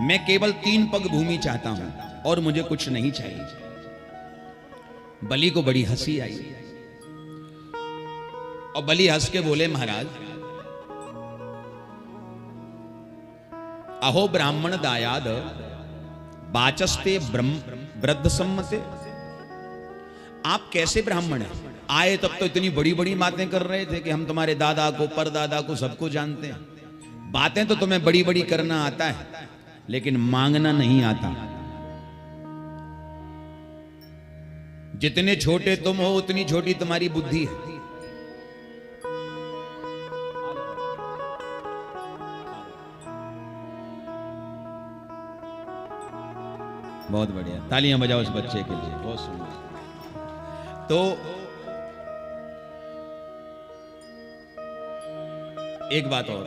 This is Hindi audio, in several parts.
मैं केवल 3 पग भूमि चाहता हूं और मुझे कुछ नहीं चाहिए। बलि को बड़ी हंसी आई और बलि हंस के बोले, महाराज अहो ब्राह्मण दायाद बाचस्ते वृद्ध सम्मते। आप कैसे ब्राह्मण हैं? आए तब तो इतनी बड़ी बड़ी बातें कर रहे थे कि हम तुम्हारे दादा को परदादा को सबको जानते हैं। बातें तो तुम्हें बड़ी बड़ी करना आता है, लेकिन मांगना नहीं आता। जितने छोटे तुम हो उतनी छोटी तुम्हारी बुद्धि है। बहुत बढ़िया, तालियां बजाओ उस बच्चे के लिए, बहुत सुंदर। तो एक बात और,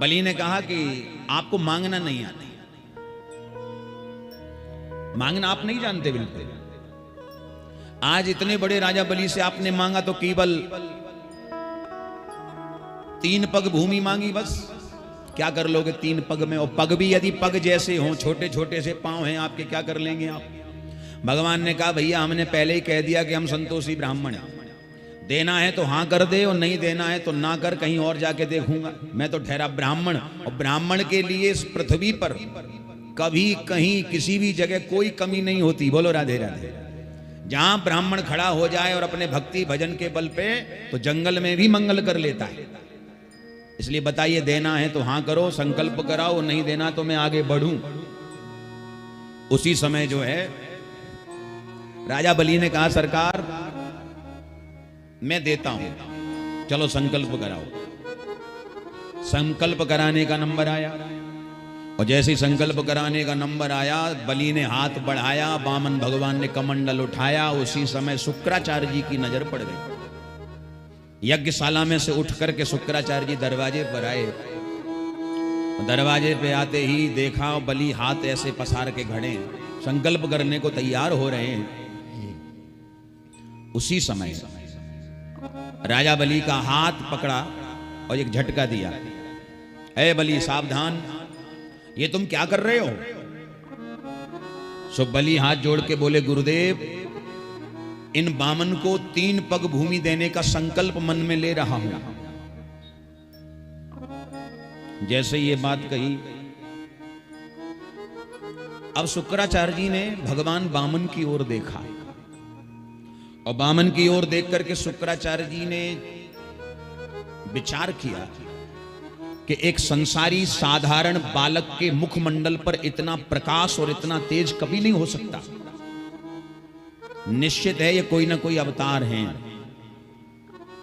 बलि ने कहा कि आपको मांगना नहीं आता, मांगना आप नहीं जानते बिल्कुल। आज इतने बड़े राजा बलि से आपने मांगा तो केवल 3 पग भूमि मांगी, बस। क्या कर लोगे 3 पग में? और पग भी यदि पग जैसे हों, छोटे छोटे से पांव हैं आपके, क्या कर लेंगे आप? भगवान ने कहा, भैया हमने पहले ही कह दिया कि हम संतोषी ब्राह्मण हैं। देना है तो हाँ कर दे और नहीं देना है तो ना कर, कहीं और जाके देखूंगा। मैं तो ठहरा ब्राह्मण, और ब्राह्मण के लिए इस पृथ्वी पर कभी कहीं किसी भी जगह कोई कमी नहीं होती। बोलो राधे राधे। जहां ब्राह्मण खड़ा हो जाए और अपने भक्ति भजन के बल पे, तो जंगल में भी मंगल कर लेता है। इसलिए बताइए, देना है तो हाँ करो, संकल्प कराओ, नहीं देना तो मैं आगे बढ़ूं। उसी समय जो है राजा बलि ने कहा, सरकार मैं देता हूं, चलो संकल्प कराओ। संकल्प कराने का नंबर आया, और जैसे ही संकल्प कराने का नंबर आया, बलि ने हाथ बढ़ाया, वामन भगवान ने कमंडल उठाया। उसी समय शुक्राचार्य जी की नजर पड़ गई। यज्ञशाला में से उठ करके शुक्राचार्य जी दरवाजे पर आए। दरवाजे पे आते ही देखा बलि हाथ ऐसे पसार के खड़े, संकल्प करने को तैयार हो रहे हैं। उसी समय राजा बलि का हाथ पकड़ा और एक झटका दिया। ऐ बलि सावधान, ये तुम क्या कर रहे हो? सो बलि हाथ जोड़ के बोले, गुरुदेव इन बामन को 3 पग भूमि देने का संकल्प मन में ले रहा हूं। जैसे ये बात कही, अब शुक्राचार्य जी ने भगवान वामन की ओर देखा, और वामन की ओर देख करके शुक्राचार्य जी ने विचार किया कि एक संसारी साधारण बालक के मुखमंडल पर इतना प्रकाश और इतना तेज कभी नहीं हो सकता। निश्चित है ये कोई ना कोई अवतार हैं।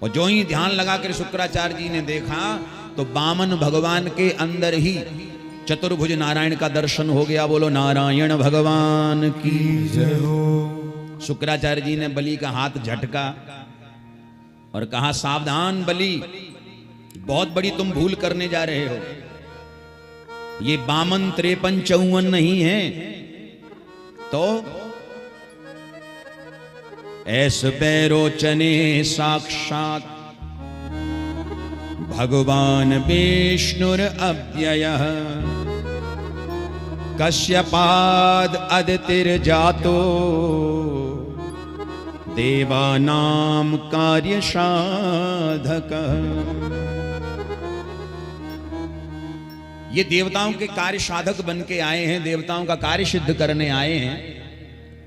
और जो ही ध्यान लगाकर शुक्राचार्य जी ने देखा, तो वामन भगवान के अंदर ही चतुर्भुज नारायण का दर्शन हो गया। बोलो नारायण भगवान की जय हो। शुक्राचार्य जी ने बलि का हाथ झटका और कहा, सावधान बलि, बहुत बड़ी तुम भूल करने जा रहे हो। ये वामन 53-54 नहीं है, तो ऐस बैरोचने साक्षात भगवान विष्णुर अव्ययः कश्यपाद अदितिर जातो देवानाम कार्य साधक। ये देवताओं के कार्य साधक बन के आए हैं, देवताओं का कार्य सिद्ध करने आए हैं।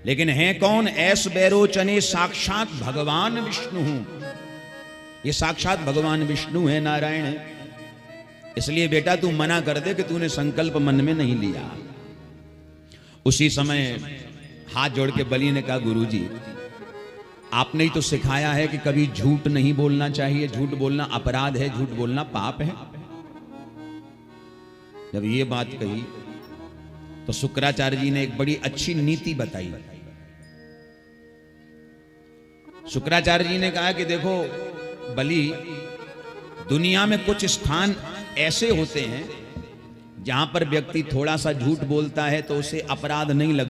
लेकिन हैं कौन? ऐस बैरोचने साक्षात भगवान विष्णु। ये साक्षात भगवान विष्णु है, नारायण है। इसलिए बेटा तू मना कर दे कि तूने संकल्प मन में नहीं लिया। उसी समय हाथ जोड़ के बलि ने कहा, गुरुजी आपने ही तो सिखाया है कि कभी झूठ नहीं बोलना चाहिए, झूठ बोलना अपराध है, झूठ बोलना पाप है। जब ये बात कही तो शुक्राचार्य जी ने एक बड़ी अच्छी नीति बताई। शुक्राचार्य जी ने कहा कि देखो बलि, दुनिया में कुछ स्थान ऐसे होते हैं जहां पर व्यक्ति थोड़ा सा झूठ बोलता है तो उसे अपराध नहीं लगता।